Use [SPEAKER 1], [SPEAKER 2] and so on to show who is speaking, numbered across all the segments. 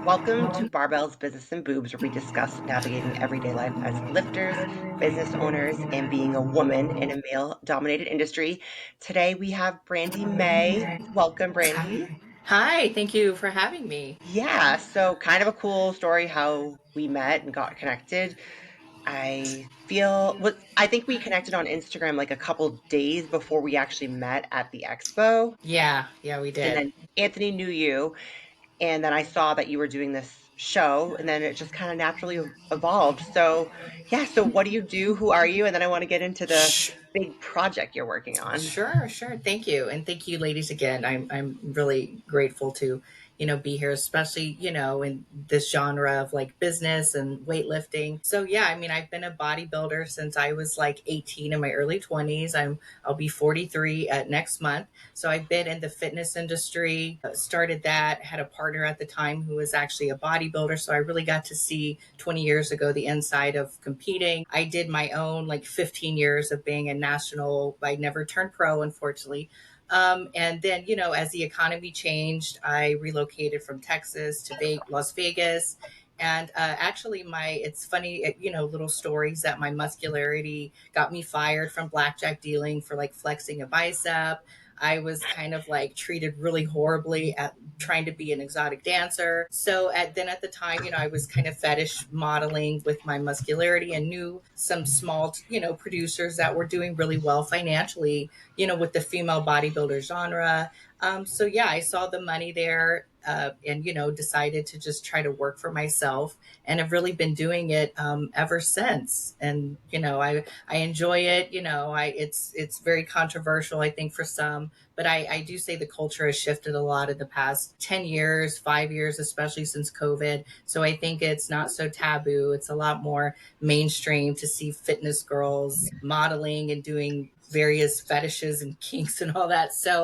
[SPEAKER 1] Welcome to Barbells, Business, and Boobs, where we discuss navigating everyday life as lifters, business owners, and being a woman in a male-dominated industry. Today we have Brandi May. Welcome, Brandi.
[SPEAKER 2] Hi, thank you for having me.
[SPEAKER 1] Yeah, so kind of a cool story how we met and got connected. I think we connected on Instagram like a couple days before we actually met at the expo,
[SPEAKER 2] Yeah, we
[SPEAKER 1] and
[SPEAKER 2] did.
[SPEAKER 1] then Anthony knew you. And then I saw that you were doing this show, and then it just kind of naturally evolved. So, yeah, so what do you do? Who are you? And then I want to get into the
[SPEAKER 2] Sh-
[SPEAKER 1] big project you're working on.
[SPEAKER 2] Sure. Thank you, and thank you, ladies, again. I'm really grateful to be here, especially in this genre of like business and weightlifting. So yeah, I mean, I've been a bodybuilder since I was like 18 in my early 20s. I'll be 43 next month. So I've been in the fitness industry. Started that. Had a partner at the time who was actually a bodybuilder, so I really got to see 20 years ago the inside of competing. I did my own like 15 years of being a national. I never turned pro, unfortunately. And then, as the economy changed, I relocated from Texas to Las Vegas. And actually, it's funny, little stories that my muscularity got me fired from blackjack dealing for like flexing a bicep. I was kind of like treated really horribly at trying to be an exotic dancer. So at the time, I was kind of fetish modeling with my muscularity and knew some small, producers that were doing really well financially, with the female bodybuilder genre. So yeah, I saw the money there. And decided to just try to work for myself, and have really been doing it ever since. And I enjoy it. It's very controversial, I think, for some, but I do say the culture has shifted a lot in the past 10 years, 5 years, especially since COVID. So I think it's not so taboo. It's a lot more mainstream to see fitness girls modeling and doing various fetishes and kinks and all that. So,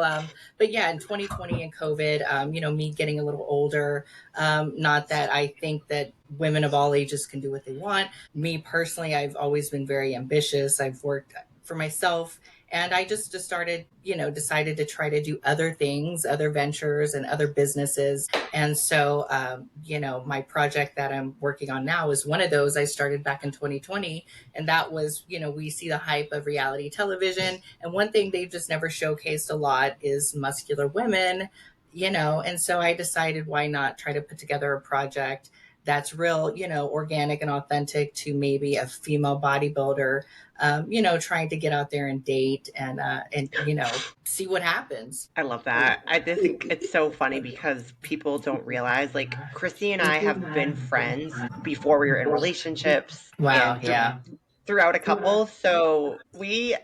[SPEAKER 2] but yeah, in 2020 and COVID, me getting a little older, not that I think that women of all ages can do what they want. Me personally, I've always been very ambitious. I've worked for myself, and I just started, decided to try to do other things, other ventures, and other businesses. And so, my project that I'm working on now is one of those. I started back in 2020, and that was, we see the hype of reality television. And one thing they've just never showcased a lot is muscular women, and so I decided, why not try to put together a project that's real, organic and authentic to maybe a female bodybuilder, trying to get out there and date and see what happens.
[SPEAKER 1] I love that. I just think it's so funny because people don't realize, like, Christy and I have been friends before we were in relationships
[SPEAKER 2] Wow,
[SPEAKER 1] and
[SPEAKER 2] yeah.
[SPEAKER 1] throughout a couple. So we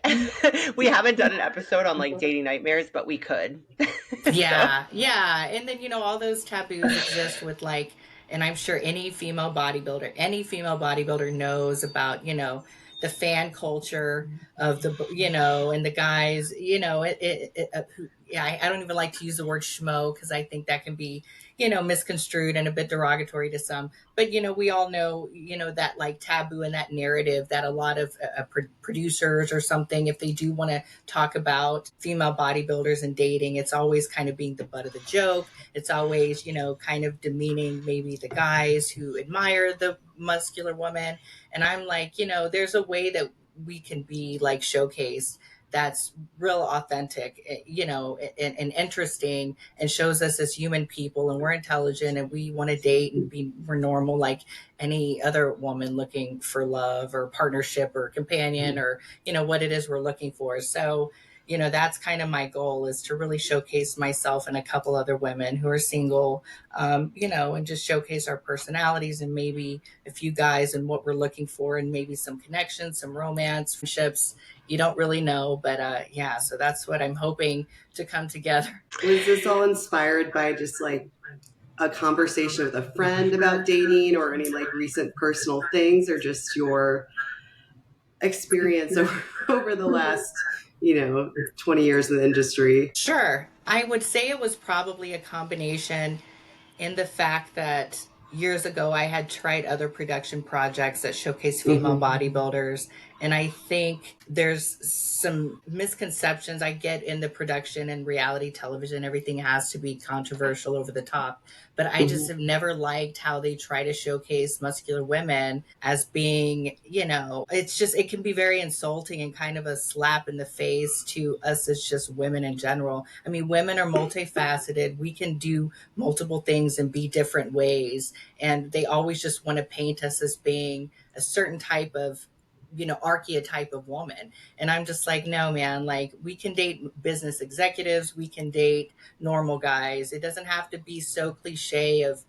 [SPEAKER 1] we haven't done an episode on like dating nightmares, but we could. So
[SPEAKER 2] Yeah. And then, all those taboos exist with like, and I'm sure any female bodybuilder knows about, the fan culture of the, and the guys, yeah, I don't even like to use the word schmo because I think that can be, misconstrued and a bit derogatory to some. But, we all know, that like taboo and that narrative that a lot of producers or something, if they do want to talk about female bodybuilders and dating, it's always kind of being the butt of the joke. It's always, kind of demeaning maybe the guys who admire the muscular woman. And I'm like, there's a way that we can be like showcased that's real authentic, and interesting, and shows us as human people, and we're intelligent, and we want to date and we're normal like any other woman looking for love or partnership or companion, or what it is we're looking for. So that's kind of my goal, is to really showcase myself and a couple other women who are single, and just showcase our personalities, and maybe a few guys and what we're looking for, and maybe some connections, some romance, friendships. You don't really know, but yeah, so that's what I'm hoping to come together.
[SPEAKER 3] Was this all inspired by just like a conversation with a friend about dating or any like recent personal things, or just your experience over the last, 20 years in the industry?
[SPEAKER 2] Sure. I would say it was probably a combination, in the fact that years ago I had tried other production projects that showcase female
[SPEAKER 3] Mm-hmm.
[SPEAKER 2] bodybuilders, And I think there's some misconceptions I get in the production and reality television. Everything has to be controversial, over the top. But I just
[SPEAKER 3] Mhm.
[SPEAKER 2] have never liked how they try to showcase muscular women as being, it's just, it can be very insulting and kind of a slap in the face to us as just women in general. I mean, women are multifaceted. We can do multiple things and be different ways. And they always just want to paint us as being a certain type of archetype of woman. And I'm just like, no, man, like we can date business executives, we can date normal guys. It doesn't have to be so cliche of,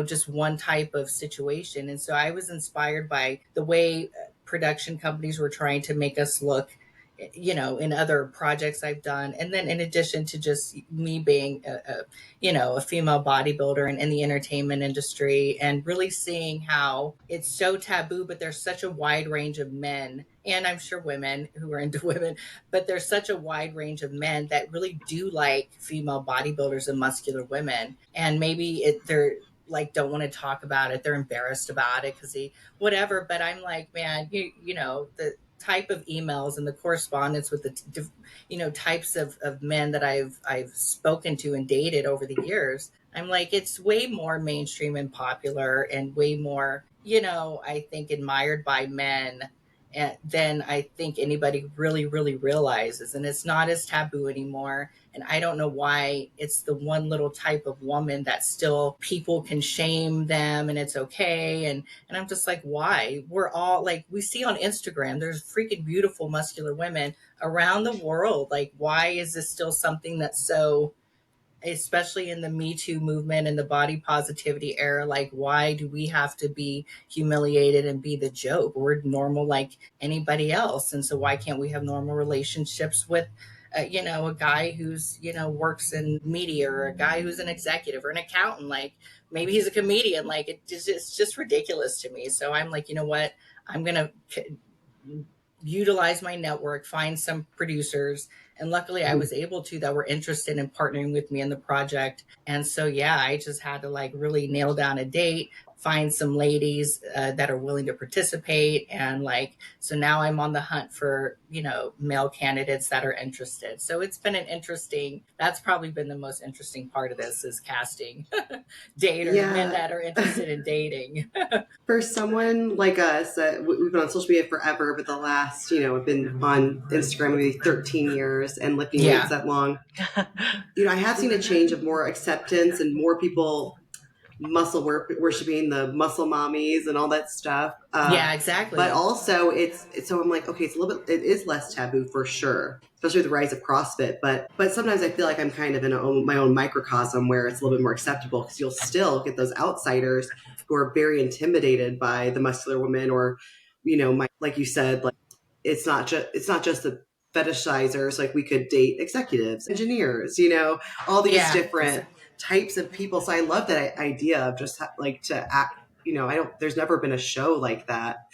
[SPEAKER 2] just one type of situation. And so I was inspired by the way production companies were trying to make us look, in other projects I've done. And then in addition to just me being a female bodybuilder in the entertainment industry, and really seeing how it's so taboo, but there's such a wide range of men, and I'm sure women who are into women, but there's such a wide range of men that really do like female bodybuilders and muscular women. And maybe they're like, don't want to talk about it. They're embarrassed about it because they, whatever. But I'm like, man, the type of emails and the correspondence with the types of men that I've spoken to and dated over the years, I'm like, it's way more mainstream and popular, and way more, I think admired by men than I think anybody really, really realizes. And it's not as taboo anymore. And I don't know why it's the one little type of woman that still people can shame them and it's okay. And I'm just like, why? We're all like, we see on Instagram, there's freaking beautiful muscular women around the world. Like, why is this still something that's so, especially in the Me Too movement and the body positivity era, like, why do we have to be humiliated and be the joke? We're normal like anybody else. And so why can't we have normal relationships with a guy who's, works in media, or a guy who's an executive or an accountant? Like, maybe he's a comedian. Like, it's just ridiculous to me. So I'm like, you know what, I'm gonna utilize my network, find some producers. And luckily I was able to, that were interested in partnering with me in the project. And so, yeah, I just had to like really nail down a date, find some ladies that are willing to participate. And like, so now I'm on the hunt for, male candidates that are interested. So it's been an interesting, that's probably been the most interesting part of this, is casting daters, men
[SPEAKER 3] Yeah.
[SPEAKER 2] that are interested in dating.
[SPEAKER 3] For someone like us, we've been on social media forever, but the last, I've been on Instagram maybe 13 years and lifting weights
[SPEAKER 2] Yeah.
[SPEAKER 3] that long. I have seen a change of more acceptance and more people worshiping the muscle mommies and all that stuff.
[SPEAKER 2] Yeah,
[SPEAKER 3] But
[SPEAKER 2] exactly.
[SPEAKER 3] also it's so I'm like, okay, it's a little bit, it is less taboo for sure, especially with the rise of CrossFit. But sometimes I feel like I'm kind of in my own microcosm where it's a little bit more acceptable, because you'll still get those outsiders who are very intimidated by the muscular woman, or, like you said, like it's not just the fetishizers. Like, we could date executives, engineers, all these
[SPEAKER 2] Yeah,
[SPEAKER 3] different types of people. So I love that idea of just like to act. I don't. There's never been a show like that.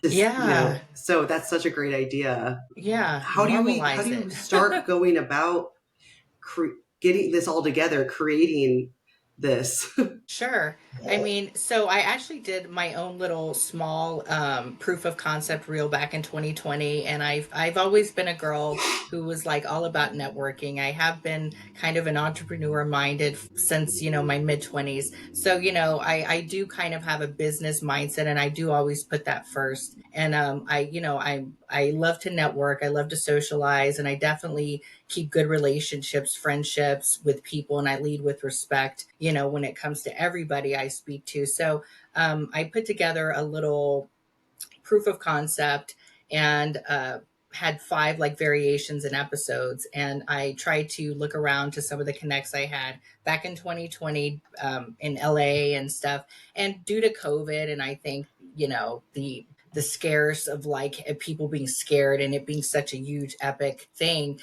[SPEAKER 3] Just
[SPEAKER 2] yeah,
[SPEAKER 3] so that's such a great idea.
[SPEAKER 2] yeah.
[SPEAKER 3] How do
[SPEAKER 2] Normalize
[SPEAKER 3] you
[SPEAKER 2] it.
[SPEAKER 3] start going about getting this all together, creating this?
[SPEAKER 2] Sure. I mean, so I actually did my own little small proof of concept reel back in 2020, and I've always been a girl who was like all about networking. I have been kind of an entrepreneur minded since, my mid 20s. So, I do kind of have a business mindset, and I do always put that first. And I love to network, I love to socialize, and I definitely keep good relationships, friendships with people, and I lead with respect, when it comes to everybody I speak to. So I put together a little proof of concept, and had 5 like variations and episodes, and I tried to look around to some of the connects I had back in 2020 in LA and stuff. And due to COVID, and I think, the scares of like people being scared and it being such a huge epic thing,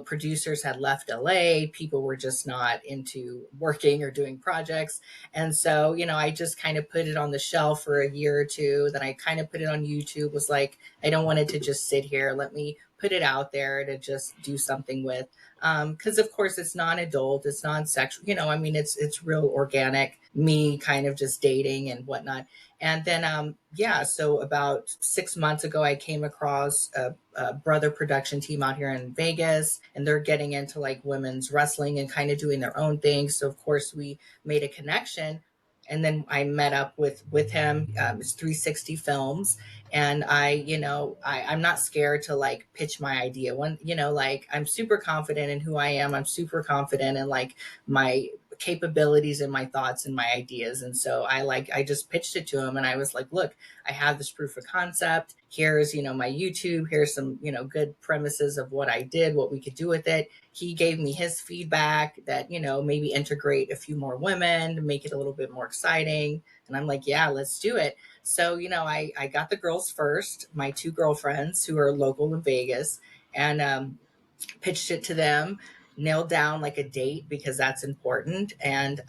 [SPEAKER 2] producers had left LA, people were just not into working or doing projects. And so, I just kind of put it on the shelf for a year or two. Then I kind of put it on YouTube, was like, I don't want it to just sit here. Let me put it out there to just do something with. Because of course it's non-adult, it's non-sexual, I mean, it's real organic, me kind of just dating and whatnot. And then yeah, so about 6 months ago I came across a brother production team out here in Vegas, and they're getting into like women's wrestling and kind of doing their own thing. So of course we made a connection, and then I met up with him. It's 360 Films, and I'm not scared to like pitch my idea. When like, I'm super confident in who I am. I'm super confident in like my capabilities and my thoughts and my ideas. And so I just pitched it to him, and I was like, look, I have this proof of concept. Here's my YouTube. Here's some good premises of what I did, what we could do with it. He gave me his feedback that maybe integrate a few more women to make it a little bit more exciting. And I'm like, yeah, let's do it. So I got the girls first, my two girlfriends who are local in Vegas, and pitched it to them, nailed down like a date because that's important. And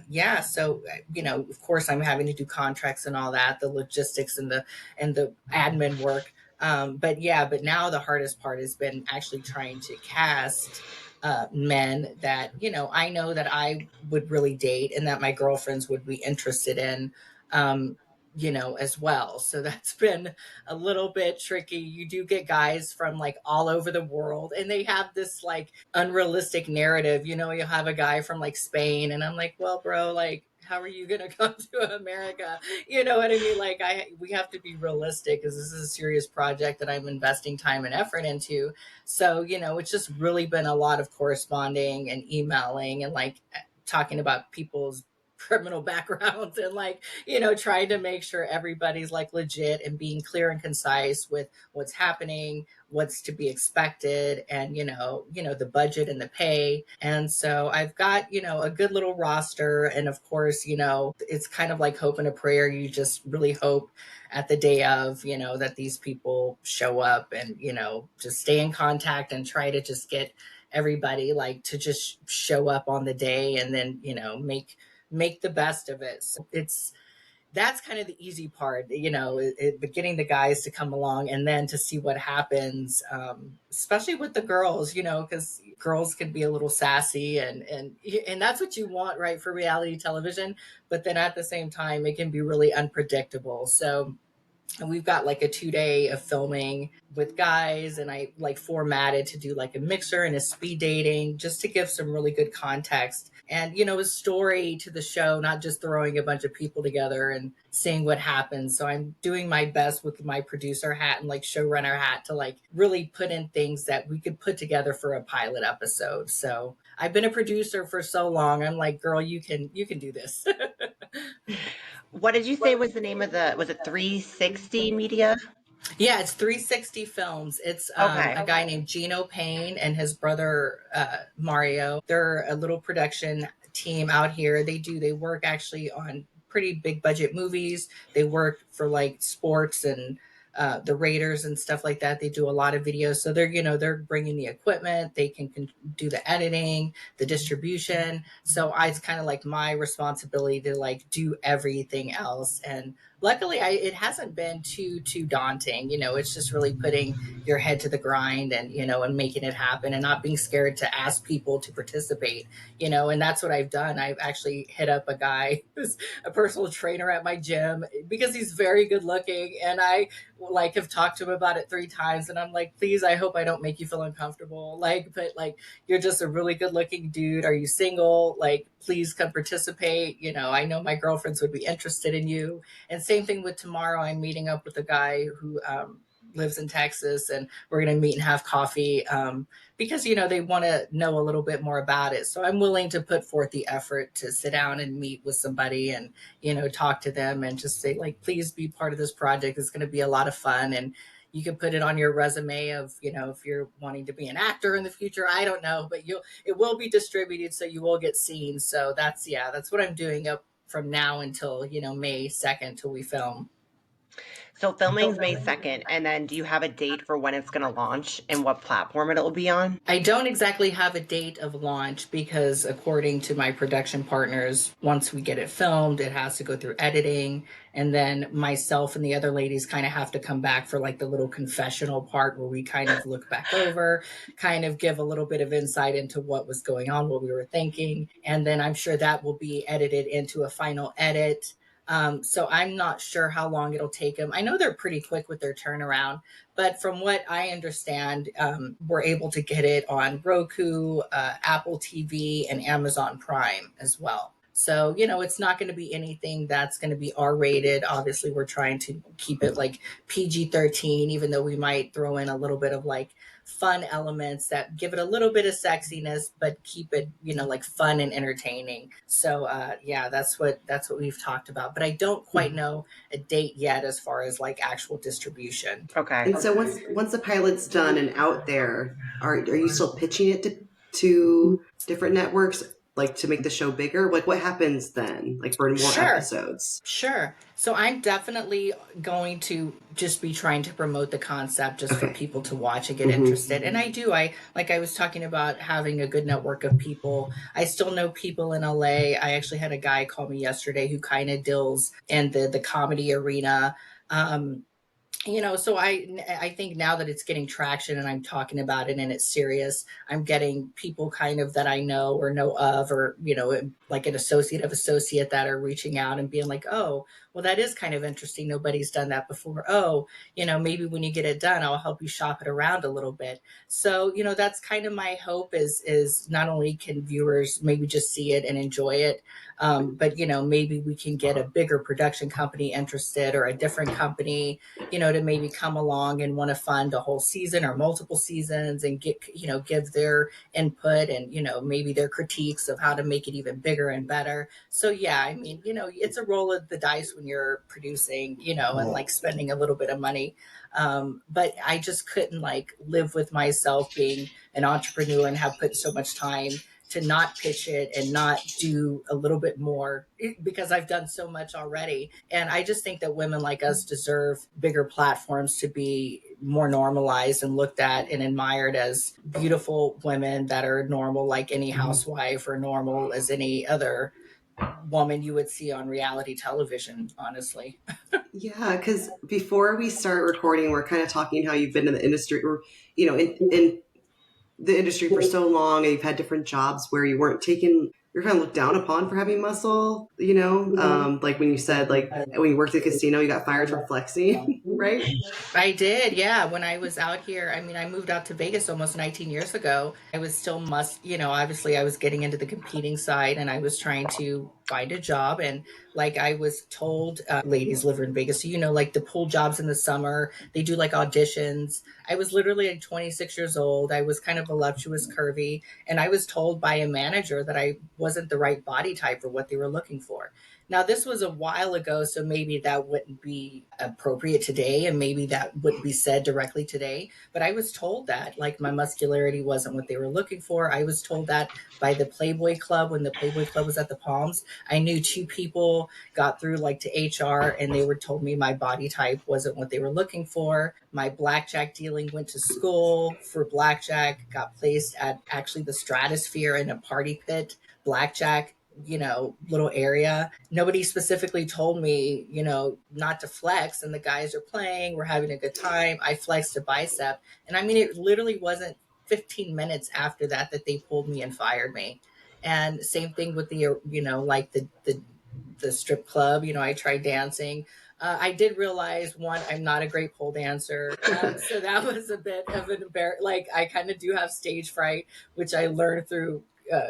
[SPEAKER 2] yeah, so of course I'm having to do contracts and all that, the logistics and the admin work. But yeah, but now the hardest part has been actually trying to cast men that I know that I would really date and that my girlfriends would be interested in. Um, as well. So that's been a little bit tricky. You do get guys from like all over the world, and they have this like unrealistic narrative. You'll have a guy from like Spain, and I'm like, well, bro, like, how are you gonna come to America? You know what I mean? Like, we have to be realistic because this is a serious project that I'm investing time and effort into. So it's just really been a lot of corresponding and emailing and like talking about people's criminal backgrounds and like trying to make sure everybody's like legit and being clear and concise with what's happening, what's to be expected, and the budget and the pay. And so I've got a good little roster, and of course it's kind of like hope and a prayer. You just really hope at the day of that these people show up, and just stay in contact and try to just get everybody like to just show up on the day, and then make the best of it. So that's kind of the easy part, but getting the guys to come along and then to see what happens, especially with the girls, because girls can be a little sassy, and that's what you want, right, for reality television. But then at the same time, it can be really unpredictable. So and we've got like a 2 day of filming with guys, and I like formatted to do like a mixer and a speed dating just to give some really good context and a story to the show, not just throwing a bunch of people together and seeing what happens. So I'm doing my best with my producer hat and like showrunner hat to like really put in things that we could put together for a pilot episode. So I've been a producer for so long, I'm like, girl, you can do this.
[SPEAKER 1] What did you say was the name of was it 360 Media?
[SPEAKER 2] Yeah, it's 360 Films. It's
[SPEAKER 1] Okay.
[SPEAKER 2] a guy named Gino Payne and his brother Mario. They're a little production team out here. They work actually on pretty big budget movies. They work for like sports and the Raiders and stuff like that. They do a lot of videos. So they're bringing the equipment. They can do the editing, the distribution. So it's kind of like my responsibility to like do everything else. And luckily it hasn't been too daunting. It's just really putting your head to the grind, and and making it happen, and not being scared to ask people to participate. And that's what I've done. I've actually hit up a guy who's a personal trainer at my gym because he's very good looking, and I like have talked to him about it 3 times, and I'm like, please, I hope I don't make you feel uncomfortable, like, but like, you're just a really good looking dude. Are you single? Like, please come participate. I know my girlfriends would be interested in you. And same thing with tomorrow. I'm meeting up with a guy who lives in Texas, and we're going to meet and have coffee because they want to know a little bit more about it. So I'm willing to put forth the effort to sit down and meet with somebody and talk to them and just say like, please be part of this project. It's going to be a lot of fun, and you can put it on your resume of if you're wanting to be an actor in the future. I don't know, but it will be distributed, so you will get seen. So that's what I'm doing up from now until May 2nd till we film.
[SPEAKER 1] So filming's May 2nd, and then do you have a date for when it's going to launch and what platform it'll be on?
[SPEAKER 2] I don't exactly have a date of launch because, according to my production partners, once we get it filmed, it has to go through editing. And then myself and the other ladies kind of have to come back for like the little confessional part where we kind of look back over, kind of give a little bit of insight into what was going on, what we were thinking. And then I'm sure that will be edited into a final edit. So I'm not sure how long it'll take them. I know they're pretty quick with their turnaround, but from what I understand, we're able to get it on Roku, Apple TV, and Amazon Prime as well. So, it's not going to be anything that's going to be R rated. Obviously, we're trying to keep it like PG-13, even though we might throw in a little bit of like fun elements that give it a little bit of sexiness, but keep it, like fun and entertaining. So, yeah, that's what we've talked about. But I don't quite know a date yet as far as like actual distribution.
[SPEAKER 1] Okay.
[SPEAKER 3] And so once the pilot's done and out there, are you still pitching it to different networks, like to make the show bigger? Like what happens then, like for more
[SPEAKER 2] Sure.
[SPEAKER 3] episodes?
[SPEAKER 2] Sure. So I'm definitely going to just be trying to promote the concept just for
[SPEAKER 3] Okay.
[SPEAKER 2] people to watch and get
[SPEAKER 3] Mm-hmm.
[SPEAKER 2] interested. And I do. Like I was talking about having a good network of people. I still know people in LA. I actually had a guy call me yesterday who kind of deals in the comedy arena. Um, so I think now that it's getting traction and I'm talking about it and it's serious, I'm getting people kind of that I know or know of, or like an associate of associate that are reaching out and being like, oh, well, that is kind of interesting, nobody's done that before. Oh, maybe when you get it done, I'll help you shop it around a little bit. So that's kind of my hope, is not only can viewers maybe just see it and enjoy it, but maybe we can get a bigger production company interested, or a different company, to maybe come along and want to fund a whole season or multiple seasons and get, give their input and, maybe their critiques of how to make it even bigger and better. So, yeah, I mean, it's a roll of the dice when you're producing, and like spending a little bit of money. But I just couldn't like live with myself being an entrepreneur and have put so much time to not pitch it and not do a little bit more, because I've done so much already. And I just think that women like us deserve bigger platforms to be more normalized and looked at and admired as beautiful women that are normal, like any housewife, or normal as any other woman you would see on reality television, honestly.
[SPEAKER 3] Yeah, because before we start recording, we're kind of talking how you've been in the industry, or in the industry for so long, and you've had different jobs where you weren't taken, you're kind of looked down upon for having muscle, like when you said, like when you worked at a casino, you got fired for flexing, right?
[SPEAKER 2] I did, yeah. When I was out here, I mean, I moved out to Vegas almost 19 years ago. I was still obviously I was getting into the competing side and I was trying to find a job. And like I was told, ladies live in Vegas, so like the pool jobs in the summer, they do like auditions. I was literally like 26 years old. I was kind of voluptuous, curvy, and I was told by a manager that I wasn't the right body type for what they were looking for. Now, this was a while ago, so maybe that wouldn't be appropriate today, and maybe that wouldn't be said directly today. But I was told that, like, my muscularity wasn't what they were looking for. I was told that by the Playboy Club when the Playboy Club was at the Palms. I knew two people got through, like, to HR, and they were told me my body type wasn't what they were looking for. My blackjack dealing, went to school for blackjack, got placed at actually the Stratosphere in a party pit blackjack, little area. Nobody specifically told me, not to flex. And the guys are playing, we're having a good time. I flexed a bicep. And I mean, it literally wasn't 15 minutes after that they pulled me and fired me. And same thing with the, like the strip club. I tried dancing. I did realize, one, I'm not a great pole dancer, so that was a bit of an like I kind of do have stage fright, which I learned through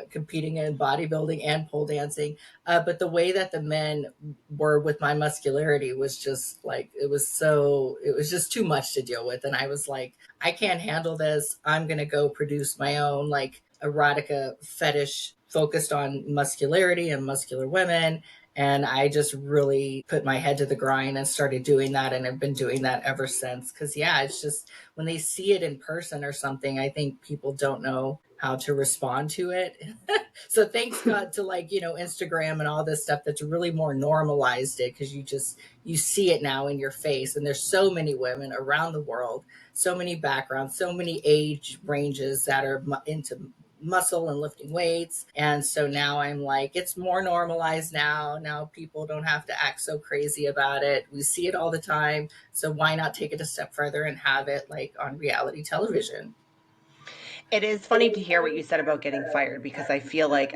[SPEAKER 2] competing in bodybuilding and pole dancing. But the way that the men were with my muscularity was just like, it was just too much to deal with. And I was like, I can't handle this. I'm going to go produce my own like erotica fetish focused on muscularity and muscular women. And I just really put my head to the grind and started doing that. And I've been doing that ever since. Cause yeah, it's just when they see it in person or something, I think people don't know how to respond to it. So thanks God to like, Instagram and all this stuff that's really more normalized it, because you see it now in your face. And there's so many women around the world, so many backgrounds, so many age ranges that are into muscle and lifting weights. And so now I'm like, it's more normalized now. Now people don't have to act so crazy about it. We see it all the time. So why not take it a step further and have it like on reality television?
[SPEAKER 1] It is funny to hear what you said about getting fired because I feel like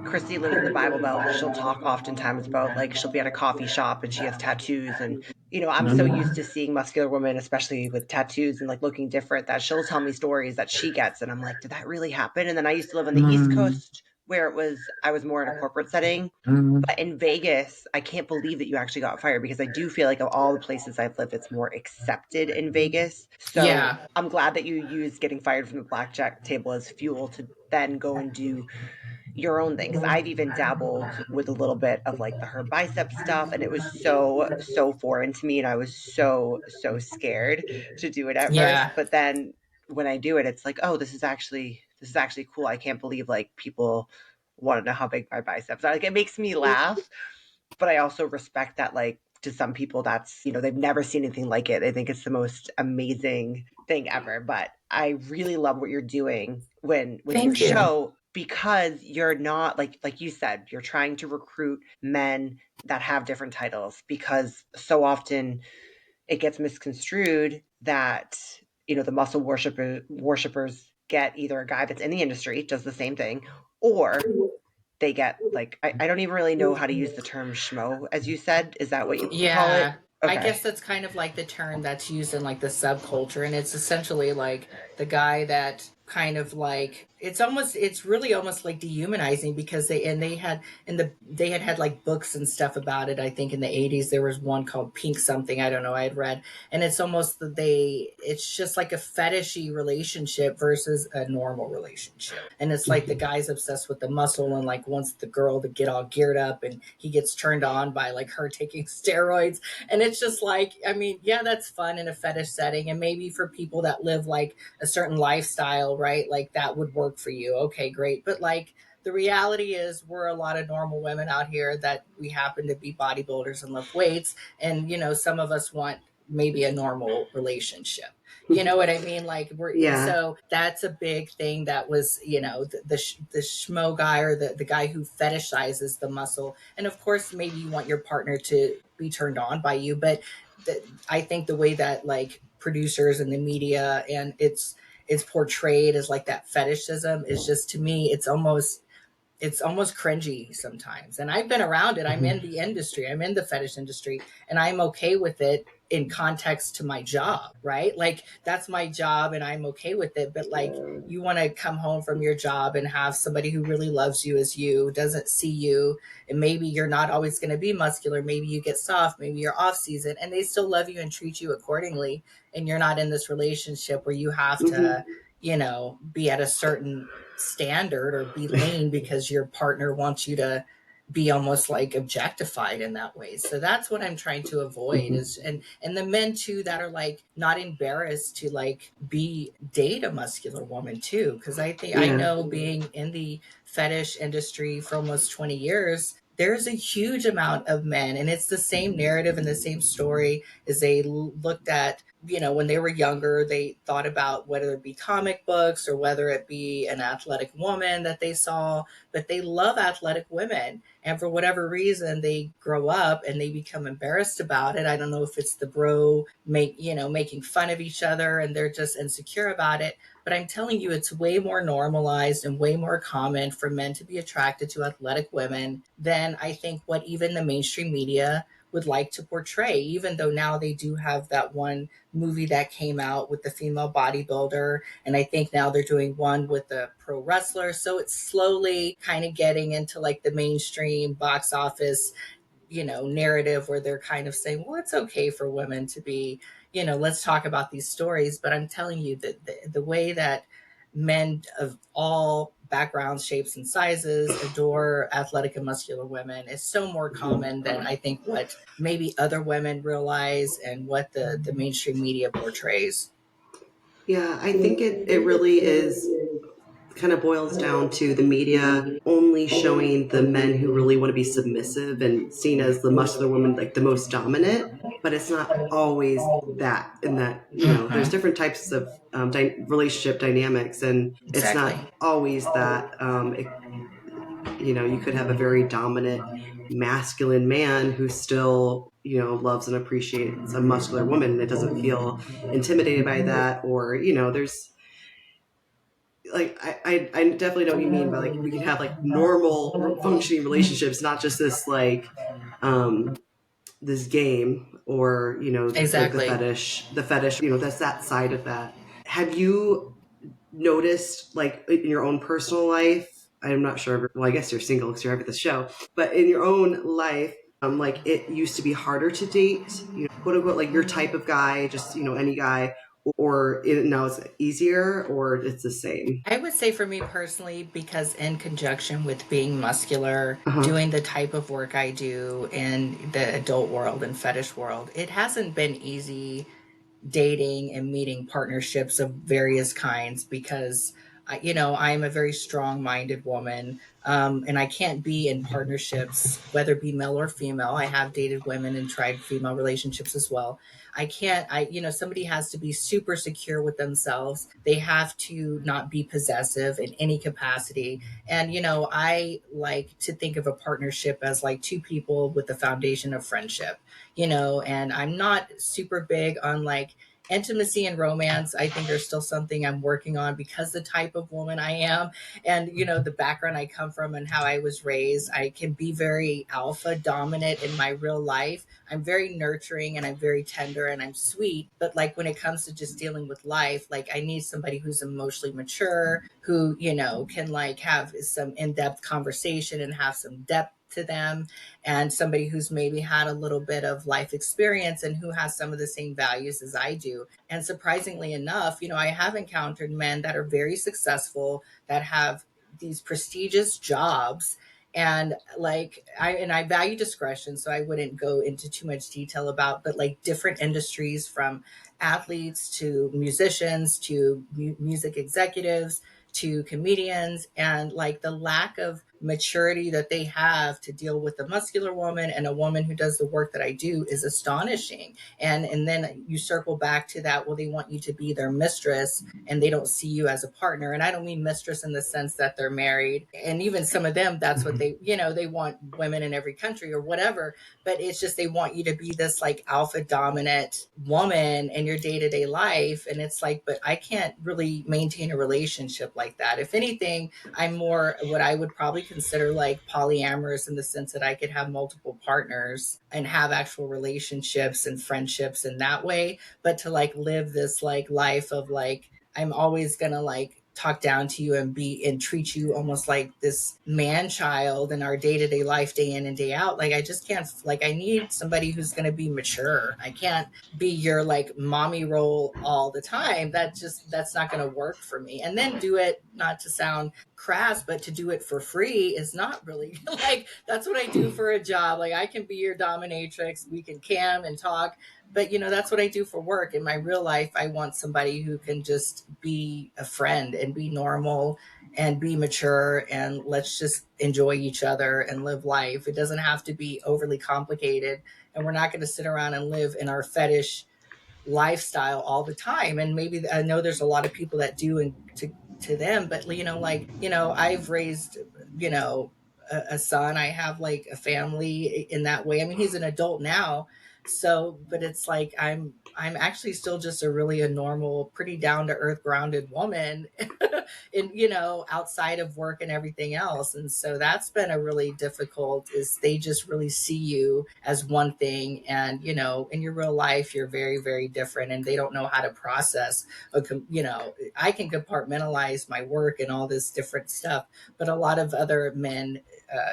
[SPEAKER 1] Christy lives in the Bible Belt and she'll talk oftentimes about like she'll be at a coffee shop and she has tattoos and I'm so used to seeing muscular women, especially with tattoos and like looking different, that she'll tell me stories that she gets and I'm like, did that really happen? And then I used to live on the East Coast where I was more in a corporate setting. But in Vegas, I can't believe that you actually got fired because I do feel like of all the places I've lived, it's more accepted in Vegas. So
[SPEAKER 2] Yeah.
[SPEAKER 1] I'm glad that you used getting fired from the blackjack table as fuel to then go and do your own thing. Because I've even dabbled with a little bit of like the her bicep stuff, and it was so foreign to me, and I was so scared to do it at first.
[SPEAKER 2] Yeah.
[SPEAKER 1] But then when I do it, it's like, oh, this is actually cool. I can't believe like people want to know how big my biceps are. Like it makes me laugh, but I also respect that like to some people that's they've never seen anything like it. They think it's the most amazing thing ever. But I really love what you're doing when with your
[SPEAKER 2] Thank you.
[SPEAKER 1] show because you're not like you said, you're trying to recruit men that have different titles because so often it gets misconstrued that the muscle worshipers get either a guy that's in the industry does the same thing or they get like I don't even really know how to use the term schmo as you said. Is that what you call it?
[SPEAKER 2] Yeah. I
[SPEAKER 1] Okay.
[SPEAKER 2] guess that's kind of like the term that's used in like the subculture. And it's essentially like the guy that kind of like it's really almost like dehumanizing because they had like books and stuff about it. I think in the 80s there was one called Pink something, I don't know, I had read. And it's almost that it's just like a fetishy relationship versus a normal relationship. And it's like the guy's obsessed with the muscle and like wants the girl to get all geared up and he gets turned on by like her taking steroids. And it's just like, I mean, yeah, that's fun in a fetish setting. And maybe for people that live like a certain lifestyle, right? Like that would work for you. Okay, great. But like the reality is we're a lot of normal women out here that we happen to be bodybuilders and lift weights. And, some of us want maybe a normal relationship. You know what I mean? Like
[SPEAKER 3] Yeah.
[SPEAKER 2] so that's a big thing that was, the schmo guy or the guy who fetishizes the muscle. And of course, maybe you want your partner to be turned on by you, but I think the way that like producers and the media and it's portrayed as like that fetishism is just, to me, it's almost cringy sometimes. And I've been around it. I'm in the industry. I'm in the fetish industry and I'm okay with it in context to my job, right? Like that's my job and I'm okay with it. But like you want to come home from your job and have somebody who really loves you as you, doesn't see you, and maybe you're not always going to be muscular. Maybe you get soft, maybe you're off season and they still love you and treat you accordingly. And you're not in this relationship where you have to,
[SPEAKER 3] Hmm.
[SPEAKER 2] be at a certain standard or be lean because your partner wants you to be almost like objectified in that way. So that's what I'm trying to avoid
[SPEAKER 3] Hmm.
[SPEAKER 2] is and the men too that are like not embarrassed to like be date a muscular woman too, because I think I
[SPEAKER 3] Yeah.
[SPEAKER 2] know being in the fetish industry for almost 20 years, there's a huge amount of men and it's the same narrative and the same story as they looked at, when they were younger, they thought about whether it be comic books or whether it be an athletic woman that they saw, but they love athletic women. And for whatever reason, they grow up and they become embarrassed about it. I don't know if it's the bro making fun of each other and they're just insecure about it. But I'm telling you, it's way more normalized and way more common for men to be attracted to athletic women than I think what even the mainstream media would like to portray, even though now they do have that one movie that came out with the female bodybuilder. And I think now they're doing one with the pro wrestler. So it's slowly kind of getting into like the mainstream box office, narrative where they're kind of saying, well, it's okay for women to be, let's talk about these stories. But I'm telling you that the way that men of all backgrounds, shapes, and sizes adore athletic and muscular women is so more common than I think what maybe other women realize and what the mainstream media portrays.
[SPEAKER 3] Yeah, I think it really is kind of boils down to the media only showing the men who really want to be submissive and seen as the muscular woman, like the most dominant, but it's not always that. In that, there's
[SPEAKER 2] Hmm.
[SPEAKER 3] different types of relationship dynamics, and it's
[SPEAKER 2] Exactly.
[SPEAKER 3] not always that. You could have a very dominant masculine man who still, loves and appreciates a muscular woman and it doesn't feel intimidated by that, or, there's like I definitely know what you mean by like we can have like normal functioning relationships, not just this like this game, or like the
[SPEAKER 2] Exactly.
[SPEAKER 3] fetish, that's that side of that. Have you noticed, like, in your own personal life, I'm not sure, well, I guess you're single because you're having this show, but in your own life, like it used to be harder to date, quote unquote, like your type of guy, just any guy, or now it's easier, or it's the same?
[SPEAKER 2] I would say for me personally, because in conjunction with being muscular,
[SPEAKER 3] Uh-huh.
[SPEAKER 2] doing the type of work I do in the adult world and fetish world, it hasn't been easy dating and meeting partnerships of various kinds because I'm a very strong-minded woman, and I can't be in partnerships, whether it be male or female. I have dated women and tried female relationships as well. I can't, somebody has to be super secure with themselves. They have to not be possessive in any capacity. And, I like to think of a partnership as like two people with the foundation of friendship, and I'm not super big on like intimacy and romance. I think are still something I'm working on because the type of woman I am and the background I come from and how I was raised. I can be very alpha dominant in my real life. I'm very nurturing and I'm very tender and I'm sweet, but like when it comes to just dealing with life, like I need somebody who's emotionally mature, who can like have some in-depth conversation and have some depth to them, and somebody who's maybe had a little bit of life experience and who has some of the same values as I do. And surprisingly enough, I have encountered men that are very successful, that have these prestigious jobs. And like I value discretion, so I wouldn't go into too much detail about, but like different industries, from athletes to musicians to music executives to comedians, and like the lack of maturity that they have to deal with a muscular woman and a woman who does the work that I do is astonishing. And then you circle back to that, well, they want you to be their mistress and they don't see you as a partner. And I don't mean mistress in the sense that they're married. And even some of them, that's what they want women in every country or whatever, but it's just they want you to be this like alpha dominant woman in your day-to-day life. And it's like, but I can't really maintain a relationship like that. If anything, I'm more what I would probably consider like polyamorous, in the sense that I could have multiple partners and have actual relationships and friendships in that way. But to like live this like life of like, I'm always gonna like talk down to you and be and treat you almost like this man child in our day-to-day life, day in and day out. Like I just can't, like I need somebody who's going to be mature. I can't be your like mommy role all the time. That's not going to work for me. And then do it, not to sound crass, but to do it for free is not really like that's what I do for a job. Like I can be your dominatrix, we can cam and talk, but that's what I do for work. In my real life, I want somebody who can just be a friend and be normal and be mature, and let's just enjoy each other and live life. It doesn't have to be overly complicated, and we're not going to sit around and live in our fetish lifestyle all the time. And maybe I know there's a lot of people that do, and to them, but like I've raised a son. I have like a family in that way. I mean, he's an adult now, so but it's like I'm actually still just a really a normal, pretty down to earth, grounded woman in outside of work and everything else. And so that's been a really difficult, is they just really see you as one thing, and in your real life you're very, very different, and they don't know how to process I can compartmentalize my work and all this different stuff, but a lot of other men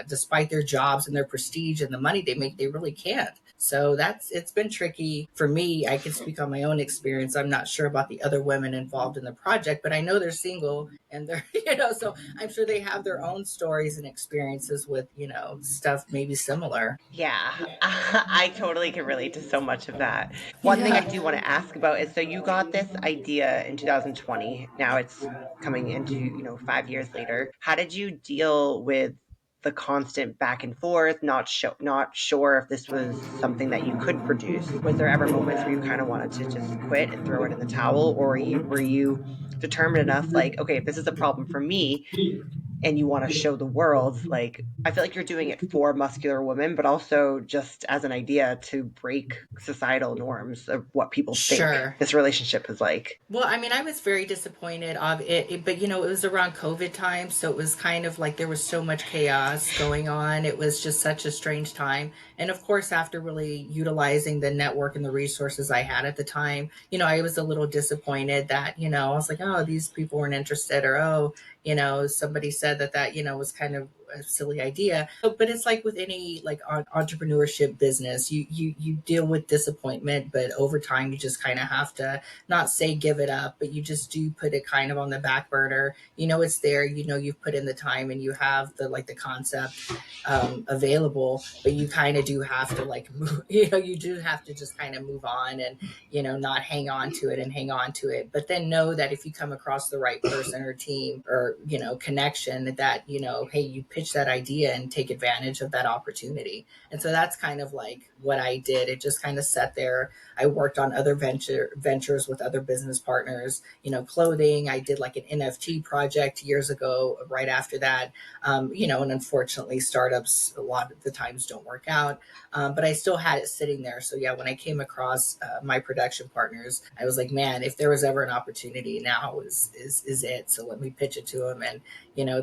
[SPEAKER 2] despite their jobs and their prestige and the money they make, they really can't. So it's been tricky for me. I can speak on my own experience. I'm not sure about the other women involved in the project, but I know they're single and they're, so I'm sure they have their own stories and experiences with, stuff maybe similar.
[SPEAKER 1] Yeah, I totally can relate to so much of that. One thing I
[SPEAKER 2] Yeah.
[SPEAKER 1] do want to ask about is, so you got this idea in 2020. Now it's coming into, 5 years later. How did you deal with the constant back and forth, not sure if this was something that you could produce? Was there ever moments where you kind of wanted to just quit and throw it in the towel, or were you determined enough, like, okay, if this is a problem for me, and you want to show the world, like, I feel like you're doing it for muscular women, but also just as an idea to break societal norms of what people think
[SPEAKER 2] Sure.
[SPEAKER 1] this relationship is like.
[SPEAKER 2] Well, I mean, I was very disappointed of it, but it was around COVID time, so it was kind of like there was so much chaos going on. It was just such a strange time. And of course, after really utilizing the network and the resources I had at the time, I was a little disappointed that, I was like, oh, these people weren't interested, or oh, somebody said that was kind of a silly idea. But it's like with any like entrepreneurship business, you deal with disappointment, but over time you just kind of have to not say give it up, but you just do put it kind of on the back burner. It's there. You've put in the time and you have the concept available, but you kind of do have to like move, you do have to just kind of move on and not hang on to it and hang on to it. But then know that if you come across the right person or team or connection, that hey, you pitch that idea and take advantage of that opportunity. And so that's kind of like what I did. It just kind of sat there. I worked on other ventures with other business partners, clothing. I did like an NFT project years ago, right after that. And unfortunately, startups a lot of the times don't work out. But I still had it sitting there. So yeah, when I came across my production partners, I was like, man, if there was ever an opportunity, now is it. So let me pitch it to them, and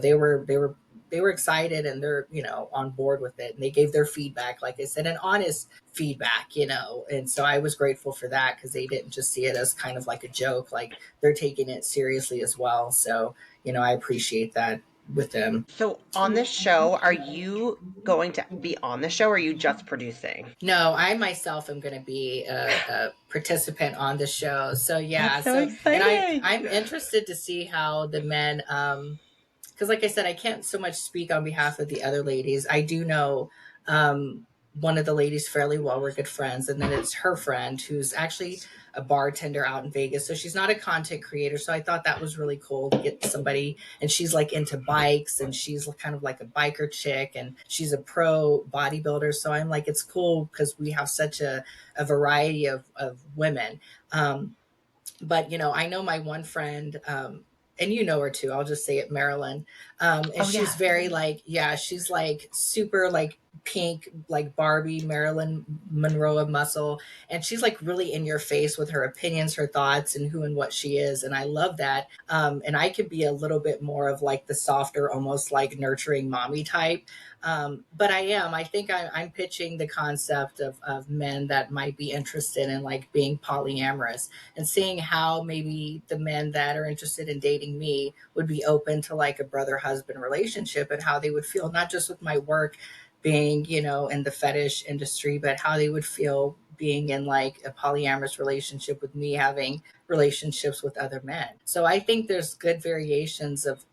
[SPEAKER 2] they were excited and they're on board with it, and they gave their feedback, like I said, an honest feedback, and so I was grateful for that because they didn't just see it as kind of like a joke, like they're taking it seriously as well. So I appreciate that with them.
[SPEAKER 1] So on this show, are you going to be on the show, or are you just producing?
[SPEAKER 2] No, I myself am going to be a participant on the show. So
[SPEAKER 1] That's
[SPEAKER 2] yeah,
[SPEAKER 1] so
[SPEAKER 2] and
[SPEAKER 1] exciting.
[SPEAKER 2] I'm interested to see how the men, because like I said, I can't so much speak on behalf of the other ladies. I do know one of the ladies fairly well. We're good friends, and then it's her friend who's actually a bartender out in Vegas. So she's not a content creator. So I thought that was really cool to get somebody, and she's like into bikes, and she's kind of like a biker chick, and she's a pro bodybuilder. So I'm like, it's cool because we have such a variety of women. But I know my one friend, and you know her too, I'll just say it, Marilyn. And
[SPEAKER 1] Oh
[SPEAKER 2] she's
[SPEAKER 1] yeah.
[SPEAKER 2] very like, yeah, she's like super like pink, like Barbie, Marilyn Monroe of muscle. And she's like really in your face with her opinions, her thoughts, and who and what she is. And I love that. And I could be a little bit more of like the softer, almost like nurturing mommy type. But I think I'm pitching the concept of men that might be interested in like being polyamorous, and seeing how maybe the men that are interested in dating me would be open to like a brother husband relationship, and how they would feel, not just with my work being, in the fetish industry, but how they would feel being in like a polyamorous relationship with me having relationships with other men. So I think there's good variations of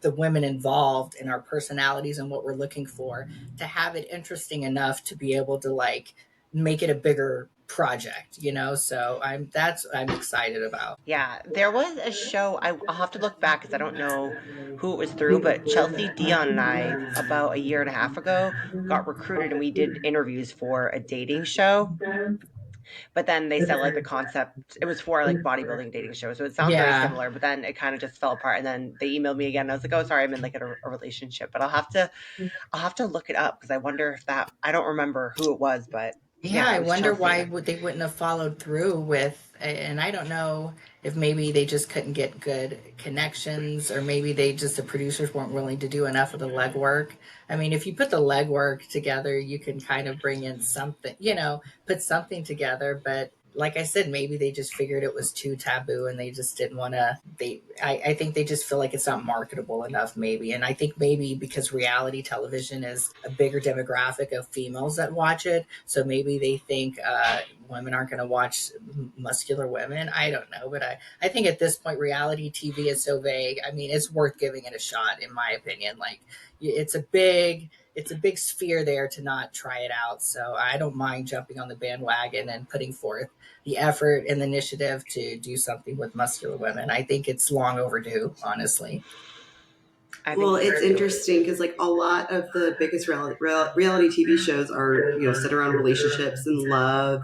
[SPEAKER 2] the women involved in our personalities and what we're looking for, to have it interesting enough to be able to like make it a bigger project, so I'm excited about.
[SPEAKER 1] Yeah, there was a show. I'll have to look back because I don't know who it was through, but Chelsea Dion and I, about a year and a half ago, got recruited and we did interviews for a dating show. But then they said like the concept, it was for like bodybuilding dating show. So it sounds very
[SPEAKER 2] Yeah.
[SPEAKER 1] similar, but then it kind of just fell apart. And then they emailed me again. And I was like, oh, sorry, I'm in like a relationship. But I'll have to look it up because I wonder if that, I don't remember who it was, but
[SPEAKER 2] Yeah,
[SPEAKER 1] yeah,
[SPEAKER 2] I
[SPEAKER 1] it was
[SPEAKER 2] wonder why
[SPEAKER 1] Chelsea.
[SPEAKER 2] would they wouldn't have followed through with, and I don't know if maybe they just couldn't get good connections, or maybe the producers weren't willing to do enough of the legwork. I mean, if you put the legwork together, you can kind of bring in something, put something together. But like I said, maybe they just figured it was too taboo and they just didn't want to. I think they just feel like it's not marketable enough, maybe. And I think maybe because reality television is a bigger demographic of females that watch it, so maybe they think women aren't going to watch muscular women. I don't know, but I think at this point, reality TV is so vague. I mean, it's worth giving it a shot, in my opinion. Like, it's a big sphere there to not try it out. So I don't mind jumping on the bandwagon and putting forth the effort and the initiative to do something with muscular women. I think it's long overdue, honestly.
[SPEAKER 1] I think
[SPEAKER 3] Well,
[SPEAKER 1] so
[SPEAKER 3] it's
[SPEAKER 1] too.
[SPEAKER 3] interesting because like a lot of the biggest reality TV shows are, you know, set around relationships and love,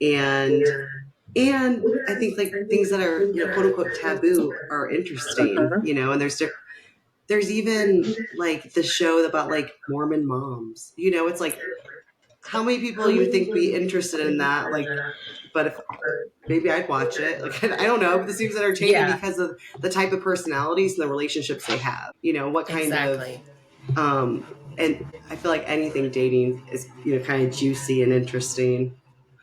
[SPEAKER 3] and I think like things that are, you know, quote unquote taboo are interesting,
[SPEAKER 2] Uh-huh.
[SPEAKER 3] you know. And there's even like the show about like Mormon moms, you know. It's like how many people you would think be interested in that, like, but if maybe I'd watch it. Like I don't know, but this seems entertaining
[SPEAKER 2] Yeah,
[SPEAKER 3] because of the type of personalities and the relationships they have. You know, what kind of
[SPEAKER 2] exactly.
[SPEAKER 3] um and I feel like anything dating is, you know, kind of juicy and interesting.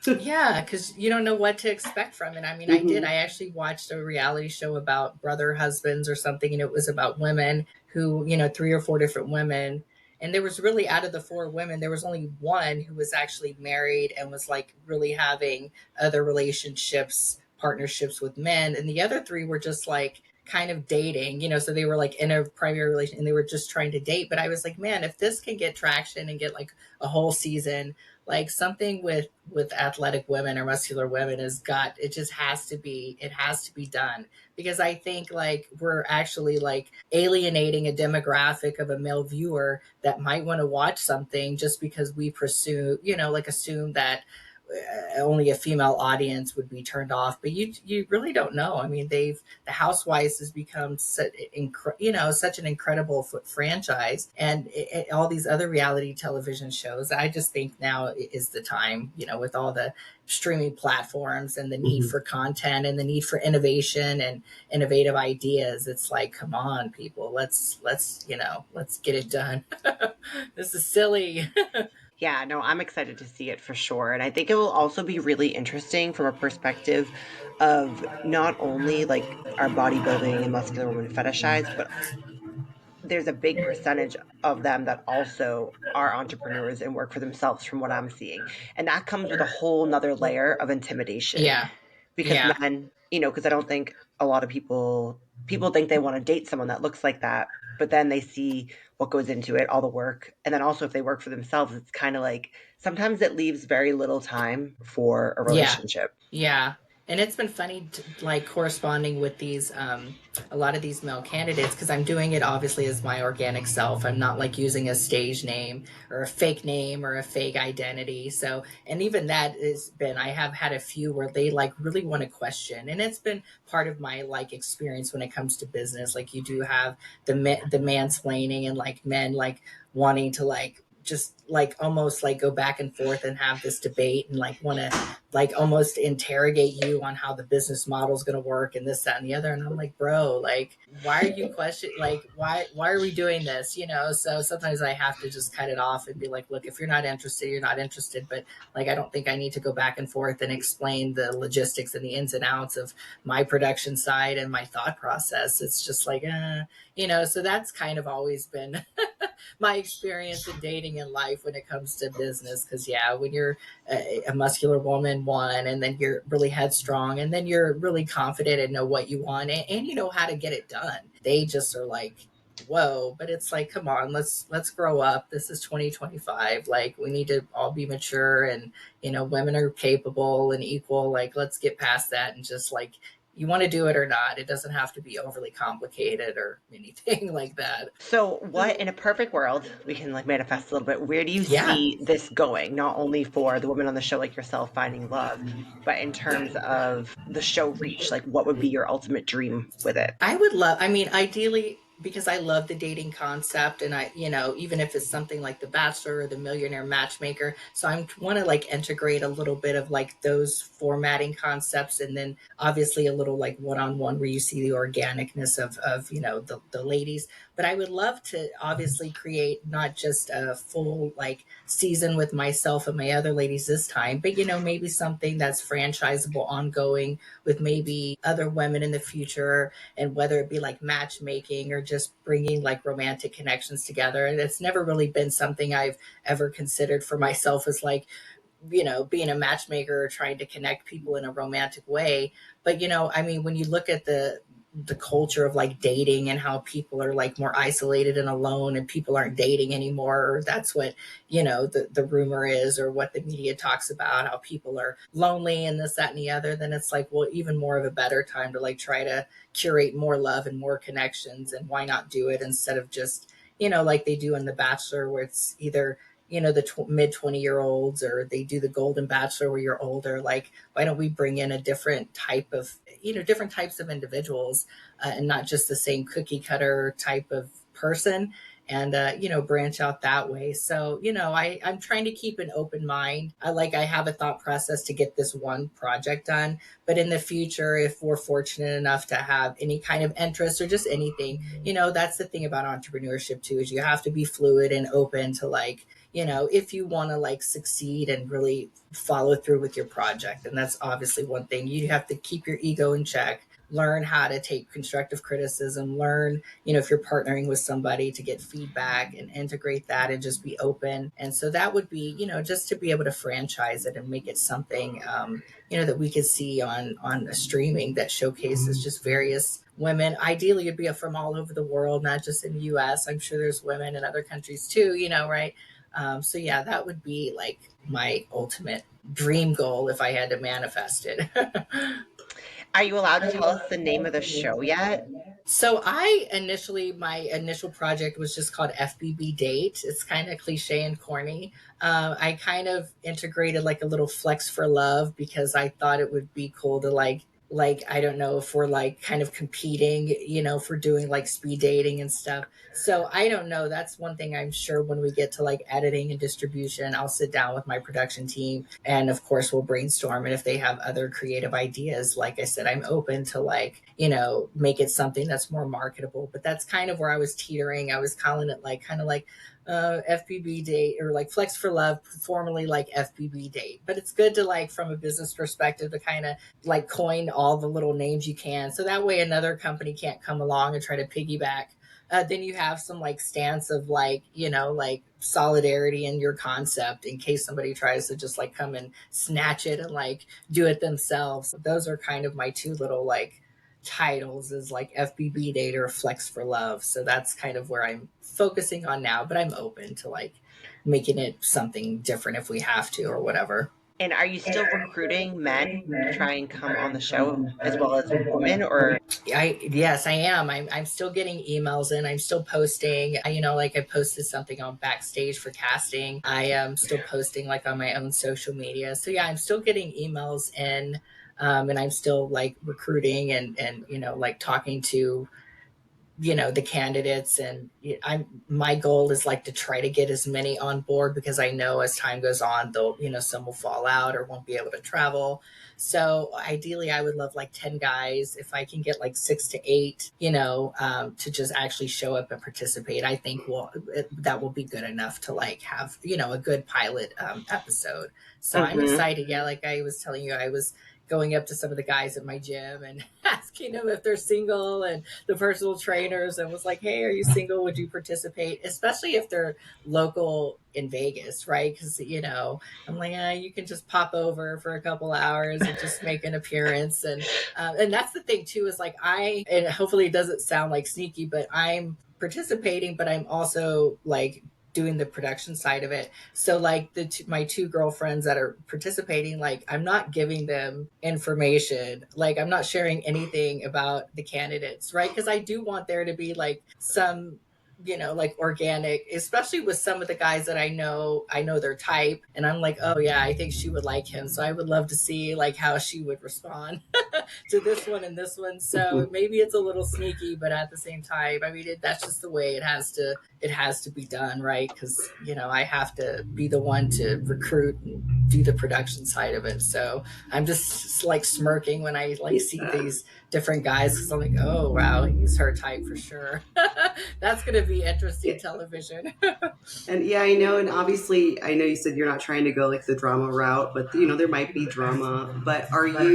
[SPEAKER 2] Yeah, because you don't know what to expect from it. I mean, I did.
[SPEAKER 3] Hmm.
[SPEAKER 2] I actually watched a reality show about brother husbands or something, and it was about women who, three or four different women. And there was really, out of the four women, there was only one who was actually married and was like really having other relationships, partnerships with men. And the other three were just like kind of dating, so they were like in a primary relation and they were just trying to date. But I was like, man, if this can get traction and get like a whole season, like something with athletic women or muscular women has got, it just has to be done, because I think like we're actually like alienating a demographic of a male viewer that might want to watch something just because we pursue, like assume that only a female audience would be turned off. But you really don't know. I mean, the Housewives has become such an incredible franchise, and all these other reality television shows. I just think now is the time, with all the streaming platforms and the need
[SPEAKER 3] Hmm.
[SPEAKER 2] for content and the need for innovation and innovative ideas. It's like, come on, people, let's get it done. This is silly.
[SPEAKER 1] Yeah, no, I'm excited to see it for sure. And I think it will also be really interesting from a perspective of not only like our bodybuilding and muscular women fetishized, but there's a big percentage of them that also are entrepreneurs and work for themselves from what I'm seeing. And that comes with a whole nother layer of intimidation
[SPEAKER 2] Yeah,
[SPEAKER 1] because
[SPEAKER 2] yeah,
[SPEAKER 1] men, because I don't think a lot of people think they want to date someone that looks like that, but then they see what goes into it, all the work. And then also if they work for themselves, it's kind of like sometimes it leaves very little time for a
[SPEAKER 2] yeah,
[SPEAKER 1] relationship.
[SPEAKER 2] yeah. And it's been funny like corresponding with these a lot of these male candidates, because I'm doing it obviously as my organic self. I'm not like using a stage name or a fake name or a fake identity. So, and even that has been, I have had a few where they like really want to question, and it's been part of my like experience when it comes to business. Like you do have the mansplaining and like men like wanting to like just like almost like go back and forth and have this debate and like want to like almost interrogate you on how the business model is going to work and this, that, and the other. And I'm like, bro, like, why are you questioning? Like, why are we doing this? So sometimes I have to just cut it off and be like, look, if you're not interested, you're not interested. But like, I don't think I need to go back and forth and explain the logistics and the ins and outs of my production side and my thought process. It's just like, so that's kind of always been my experience in dating and life when it comes to business. Because yeah, when you're a muscular woman, one, and then you're really headstrong, and then you're really confident and know what you want, and you know how to get it done, they just are like, whoa. But it's like, come on, let's grow up. This is 2025. Like, we need to all be mature, and women are capable and equal. Like, let's get past that and just like, you want to do it or not. It doesn't have to be overly complicated or anything like that.
[SPEAKER 1] So, what in a perfect world, we can like manifest a little bit, where do you
[SPEAKER 2] Yeah.
[SPEAKER 1] see this going? Not only for the women on the show like yourself finding love, but in terms of the show reach, like what would be your ultimate dream with it?
[SPEAKER 2] I would love, I mean, ideally, because I love the dating concept, and even if it's something like The Bachelor or The Millionaire Matchmaker. So I want to like integrate a little bit of like those formatting concepts, and then obviously a little like one on one where you see the organicness of the ladies. But I would love to obviously create not just a full like season with myself and my other ladies this time, but maybe something that's franchisable, ongoing, with maybe other women in the future, and whether it be like matchmaking or just bringing like romantic connections together. And it's never really been something I've ever considered for myself as like, being a matchmaker or trying to connect people in a romantic way. But I mean, when you look at the culture of like dating and how people are like more isolated and alone and people aren't dating anymore, or that's what the rumor is, or what the media talks about, how people are lonely and this, that, and the other, then it's like, well, even more of a better time to like try to curate more love and more connections. And why not do it instead of just like they do in The Bachelor, where it's either the mid 20-year-olds, or they do the Golden Bachelor where you're older. Like, why don't we bring in a different type of different types of individuals, and not just the same cookie cutter type of person, and branch out that way. So I'm trying to keep an open mind. I have a thought process to get this one project done, but in the future, if we're fortunate enough to have any kind of interest or just anything, that's the thing about entrepreneurship too, is you have to be fluid and open to like, if you want to like succeed and really follow through with your project. And that's obviously one thing. You have to keep your ego in check, learn how to take constructive criticism, learn, if you're partnering with somebody, to get feedback and integrate that and just be open. And so that would be, just to be able to franchise it and make it something, that we could see on a streaming that showcases just various women. Ideally, it'd be from all over the world, not just in the US. I'm sure there's women in other countries too, right? So yeah, that would be like my ultimate dream goal if I had to manifest it.
[SPEAKER 1] Are you allowed to tell us the name of the show yet?
[SPEAKER 2] So my initial project was just called FBB Date. It's kind of cliche and corny. I kind of integrated like a little flex for love because I thought it would be cool to like I don't know if we're like kind of competing, for doing like speed dating and stuff. So I don't know. That's one thing I'm sure when we get to like editing and distribution, I'll sit down with my production team, and of course we'll brainstorm. And if they have other creative ideas, like I said, I'm open to like, make it something that's more marketable. But that's kind of where I was teetering. I was calling it like kind of like FBB Date, or like Flex for Love, formerly like FBB Date. But it's good to like, from a business perspective, to kind of like coin all the little names you can. So that way another company can't come along and try to piggyback. Then you have some like stance of like, like solidarity in your concept in case somebody tries to just like come and snatch it and like do it themselves. Those are kind of my two little like titles, is like FBB Date or Flex for Love. So that's kind of where I'm focusing on now, but I'm open to like making it something different if we have to or whatever.
[SPEAKER 1] And are you still recruiting men to try and come on the show as well as women, or
[SPEAKER 2] Yes, I am. I'm still getting emails in. I'm still posting. Like I posted something on Backstage for casting. I am still posting like on my own social media. So yeah, I'm still getting emails in, and I'm still like recruiting and like talking to the candidates. And I'm my goal is like to try to get as many on board, because I know as time goes on, they'll some will fall out or won't be able to travel. So ideally I would love like 10 guys. If I can get like 6 to 8, to just actually show up and participate, I think that will be good enough to like have a good pilot episode. So I'm
[SPEAKER 1] Mhm.
[SPEAKER 2] excited. Yeah, like I was telling you, I was going up to some of the guys at my gym and asking them if they're single, and the personal trainers, and was like, hey, are you single? Would you participate? Especially if they're local in Vegas, right? Because, I'm like, you can just pop over for a couple hours and just make an appearance. And that's the thing too, is like and hopefully it doesn't sound like sneaky, but I'm participating, but I'm also like doing the production side of it. So like my two girlfriends that are participating, like I'm not giving them information, like I'm not sharing anything about the candidates, right? Because I do want there to be like some like organic, especially with some of the guys that I know their type, and I'm like, oh yeah, I think she would like him. So I would love to see like how she would respond to this one and this one. So maybe it's a little sneaky, but at the same time, I mean, that's just the way it has to be done, right? Because I have to be the one to recruit and do the production side of it. So I'm just like smirking when I like see
[SPEAKER 3] Yeah.
[SPEAKER 2] these different guys, because I'm like, oh wow, he's her type for sure. That's going to be interesting television.
[SPEAKER 3] And yeah, I know. And obviously, I know you said you're not trying to go like the drama route, but there might be drama. But have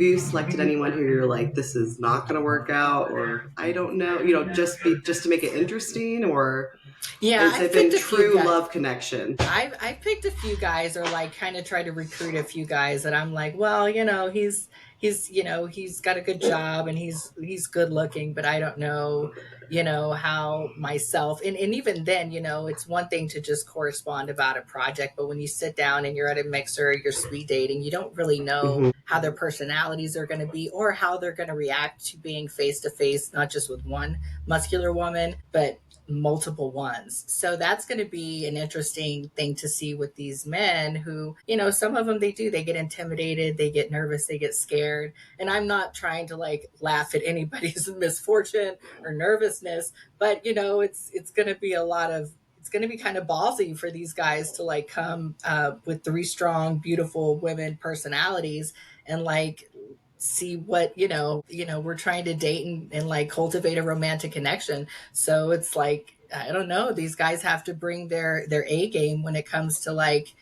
[SPEAKER 3] you selected anyone who you're like, this is not going to work out, or I don't know, just to make it interesting, or
[SPEAKER 2] Yeah,
[SPEAKER 3] has
[SPEAKER 2] I've
[SPEAKER 3] it been
[SPEAKER 2] picked a few
[SPEAKER 3] true
[SPEAKER 2] guys.
[SPEAKER 3] love connection?
[SPEAKER 2] I've picked a few guys, or like kind of try to recruit a few guys that I'm like, well, he's got a good job and he's good looking, but I don't know, how myself, and even then, it's one thing to just correspond about a project, but when you sit down and you're at a mixer, you're speed dating, you don't really know
[SPEAKER 3] Hmm.
[SPEAKER 2] how their personalities are going to be or how they're going to react to being face to face, not just with one muscular woman, but multiple ones. So that's going to be an interesting thing to see with these men who, some of them they get intimidated, they get nervous, they get scared. And I'm not trying to like laugh at anybody's misfortune or nervousness, but it's going to be it's going to be kind of ballsy for these guys to like come with three strong, beautiful women personalities and like see what we're trying to date and like cultivate a romantic connection. So it's like, I don't know, these guys have to bring their A game when it comes to like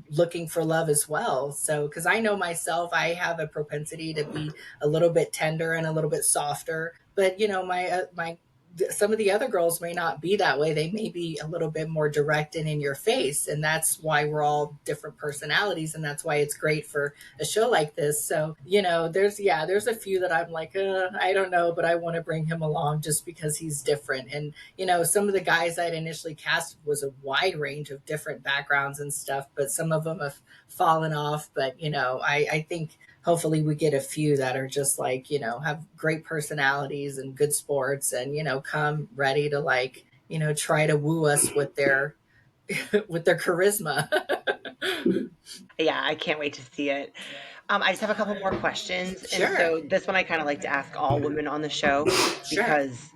[SPEAKER 2] looking for love as well. So because I know myself, I have a propensity to be a little bit tender and a little bit softer, but my some of the other girls may not be that way. They may be a little bit more direct and in your face. And that's why we're all different personalities. And that's why it's great for a show like this. So, there's a few that I'm like, I don't know, but I want to bring him along just because he's different. And, some of the guys I'd initially cast was a wide range of different backgrounds and stuff, but some of them have fallen off. But, I think hopefully we get a few that are just like, have great personalities and good sports and, come ready to like, try to woo us with their with their charisma.
[SPEAKER 1] Yeah, I can't wait to see it. I just have a couple more questions. And
[SPEAKER 2] Sure.
[SPEAKER 1] so this one I kind of like to ask all women on the show
[SPEAKER 2] Sure.
[SPEAKER 1] because,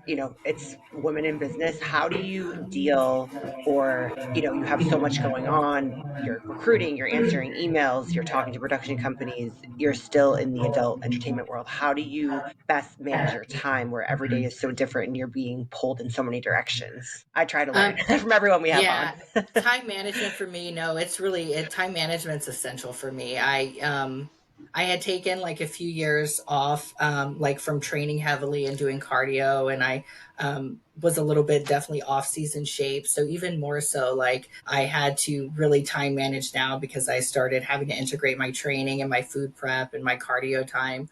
[SPEAKER 1] it's women in business. How do you deal, or, you have so much going on, you're recruiting, you're answering emails, you're talking to production companies, you're still in the adult entertainment world. How do you best manage your time where every day is so different and you're being pulled in so many directions? I try to learn
[SPEAKER 2] Um,
[SPEAKER 1] from everyone we have on.
[SPEAKER 2] yeah, time management for me, no, it's really time management's essential for me. I had taken like a few years off, like from training heavily and doing cardio, and I was a little bit definitely off season shape. So even more so, like I had to really time manage now because I started having to integrate my training and my food prep and my cardio time.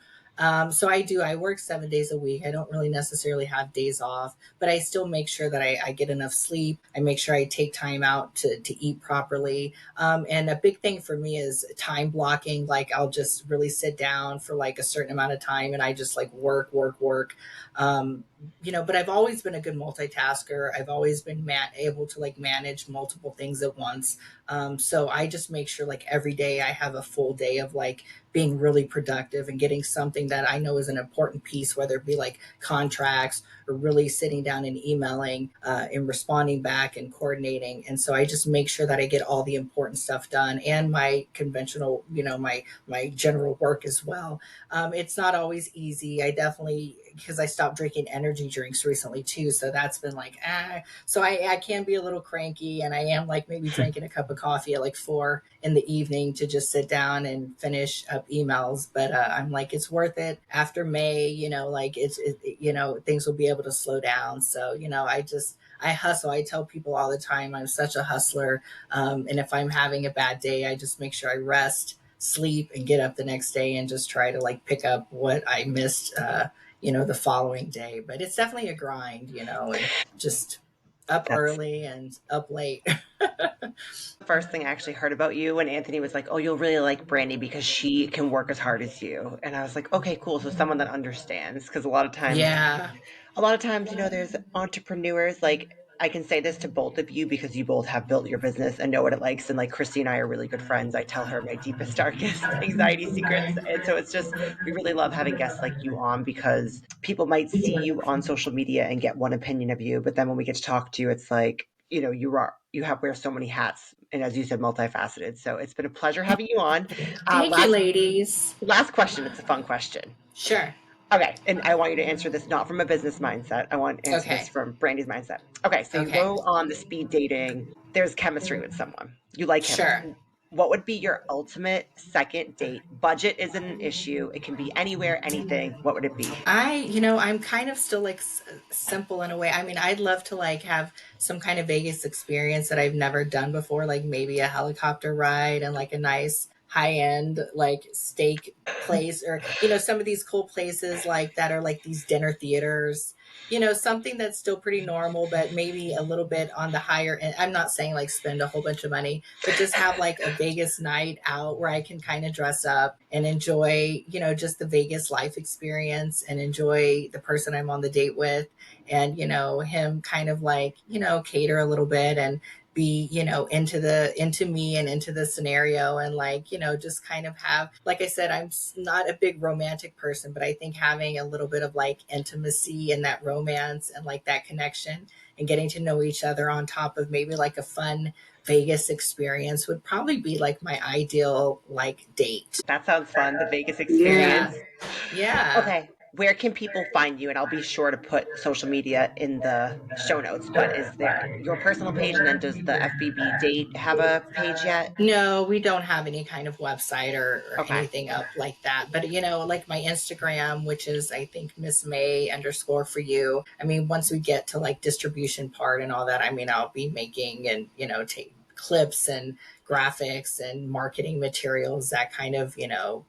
[SPEAKER 2] So I work 7 days a week. I don't really necessarily have days off, but I still make sure that I get enough sleep. I make sure I take time out to eat properly. And a big thing for me is time blocking. Like I'll just really sit down for like a certain amount of time and I just like work, work, work. Um, but I've always been a good multitasker. I've always been able to like manage multiple things at once. So I just make sure like every day I have a full day of like being really productive and getting something that I know is an important piece, whether it be like contracts or really sitting down and emailing and responding back and coordinating. And so I just make sure that I get all the important stuff done and my conventional, my general work as well. It's not always easy. I definitely, because I stopped drinking energy drinks recently too. So that's been like, So I can be a little cranky and I am like maybe drinking a cup of coffee at like 4 in the evening to just sit down and finish up emails. But I'm like, it's worth it after May, like things will be able to slow down. So, I hustle. I tell people all the time, I'm such a hustler. And if I'm having a bad day, I just make sure I rest, sleep, and get up the next day and just try to like pick up what I missed, the following day. But it's definitely a grind, and just up
[SPEAKER 1] That's
[SPEAKER 2] early and up late.
[SPEAKER 1] the first thing I actually heard about you. And Anthony was like, "Oh, you'll really like Brandi because she can work as hard as you." And I was like, "Okay, cool. So someone that understands." Because
[SPEAKER 2] Yeah.
[SPEAKER 1] a lot of times, there's entrepreneurs like I can say this to both of you because you both have built your business and know what it likes. And like Christy and I are really good friends. I tell her my deepest, darkest anxiety secrets. And so it's just, we really love having guests like you on because people might see you on social media and get one opinion of you. But then when we get to talk to you, it's like, you have wear so many hats. And as you said, multifaceted. So it's been a pleasure having you on.
[SPEAKER 2] Thank you,
[SPEAKER 1] Last
[SPEAKER 2] ladies.
[SPEAKER 1] last question. It's a fun question.
[SPEAKER 2] Sure.
[SPEAKER 1] Okay, and I want you to answer this not from a business mindset. I want to answer this
[SPEAKER 2] Okay.
[SPEAKER 1] from Brandy's mindset. Okay, so you
[SPEAKER 2] Okay.
[SPEAKER 1] go on the speed dating. There's chemistry with someone. You like him.
[SPEAKER 2] Sure.
[SPEAKER 1] What would be your ultimate second date? Budget isn't an issue. It can be anywhere, anything. What would it be?
[SPEAKER 2] I'm kind of still like simple in a way. I mean, I'd love to like have some kind of Vegas experience that I've never done before, like maybe a helicopter ride and like a nice high end like steak place, or some of these cool places like that are like these dinner theaters. Something that's still pretty normal, but maybe a little bit on the higher end. I'm not saying like spend a whole bunch of money, but just have like a Vegas night out where I can kind of dress up and enjoy, just the Vegas life experience and enjoy the person I'm on the date with, and, him kind of like, cater a little bit and be, into me and into the scenario, and like, just kind of have, like I said, I'm not a big romantic person, but I think having a little bit of like intimacy and that romance and like that connection and getting to know each other on top of maybe like a fun Vegas experience would probably be like my ideal like date.
[SPEAKER 1] That sounds fun. The Vegas
[SPEAKER 3] Yeah.
[SPEAKER 2] Yeah.
[SPEAKER 1] experience.
[SPEAKER 2] Yeah.
[SPEAKER 1] Okay, where can people find you? And I'll be sure to put social media in the show notes. But is there your personal page, and then does the FBB date have a page yet?
[SPEAKER 2] No, we don't have any kind of website or
[SPEAKER 1] Okay.
[SPEAKER 2] anything up like that. But like my Instagram, which is I think Miss May underscore for you. I mean, once we get to like distribution part and all that, I mean, I'll be making and take clips and graphics and marketing materials that kind of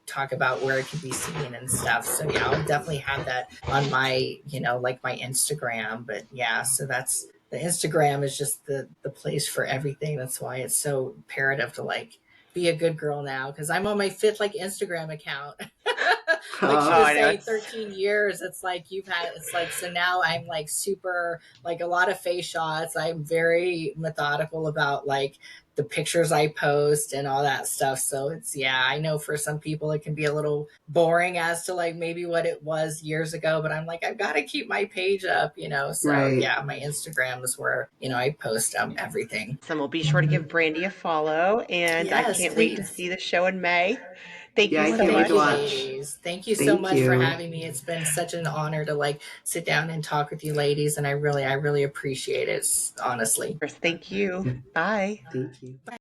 [SPEAKER 2] talk about where it can be seen and stuff. So yeah, I'll definitely have that on my like my Instagram. But yeah, so that's the Instagram is just the place for everything. That's why it's so imperative to like be a good girl now, because I'm on my fifth like Instagram account. Like she
[SPEAKER 1] Oh,
[SPEAKER 3] Oh,
[SPEAKER 2] was
[SPEAKER 1] I know
[SPEAKER 2] saying,
[SPEAKER 1] it's
[SPEAKER 2] 13 years. It's like you've had. It's like so now I'm like super like a lot of face shots. I'm very methodical about like the pictures I post and all that stuff. So it's yeah, I know for some people it can be a little boring as to like maybe what it was years ago, but I'm like I've got to keep my page up. So
[SPEAKER 3] right.
[SPEAKER 2] yeah, my Instagram is where I post everything.
[SPEAKER 1] awesome. We'll be sure to give Brandy a follow, and I
[SPEAKER 2] Yes,
[SPEAKER 1] can't wait to
[SPEAKER 2] please.
[SPEAKER 1] see the show in May. Thank
[SPEAKER 3] Yeah,
[SPEAKER 1] you
[SPEAKER 3] I
[SPEAKER 2] Well,
[SPEAKER 1] so
[SPEAKER 3] can't wait
[SPEAKER 2] thank
[SPEAKER 3] to
[SPEAKER 2] you,
[SPEAKER 1] much.
[SPEAKER 3] watch.
[SPEAKER 2] ladies. Thank you so
[SPEAKER 3] Thank
[SPEAKER 2] much for
[SPEAKER 3] you.
[SPEAKER 2] having me. It's been such an honor to like sit down and talk with you ladies, and I really appreciate it, honestly.
[SPEAKER 1] Thank you. Bye.
[SPEAKER 3] Thank you.